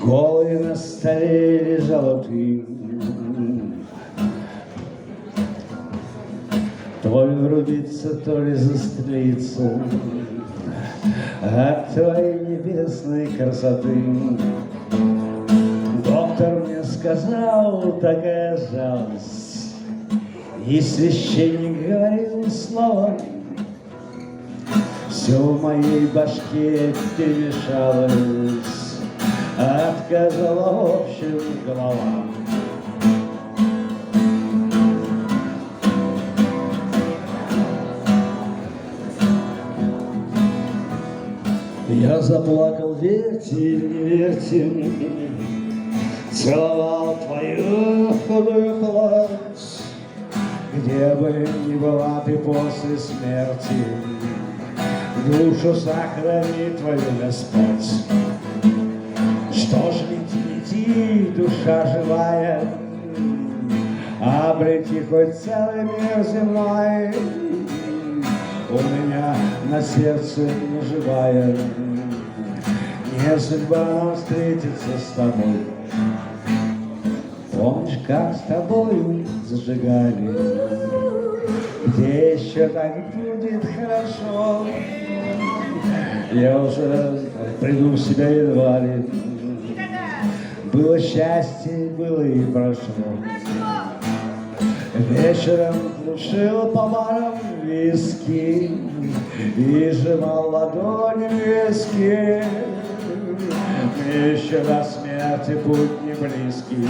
Голый на столе лежал ты. То ли врубиться, то ли застрелиться от твоей небесной красоты. Доктор мне сказал, такая жалость, и священник говорил снова. Все в моей башке перемешалось, отказала общим головам. Я заплакал, верьте, не верьте, целовал твою худую плоть, где бы ни была ты после смерти, душу сохрани твою, Господь. Что ж лети, душа живая, обрети хоть целый мир земной. У меня на сердце неживая, не судьба нам встретиться с тобой. Помнишь, как с тобой зажигали, где еще так будет хорошо? Я уже приду в себя едва ли. Было счастье, было и прошло. Вечером глушил по барам виски и сжимал ладони в виски. Мне еще до смерти путь не близкий,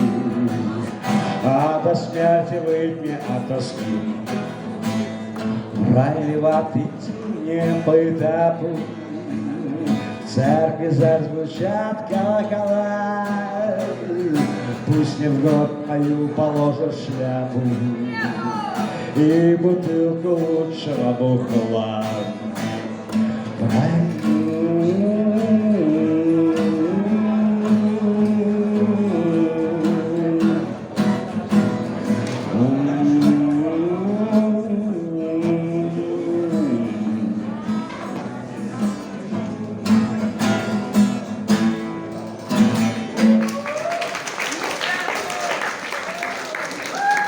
а до смерти выйти мне от тоски. Рай ли в ад идти мне по этапу, в церкви зазвучат колокола. Пусть не в год мою положат шляпу и бутылку лучшего бухла.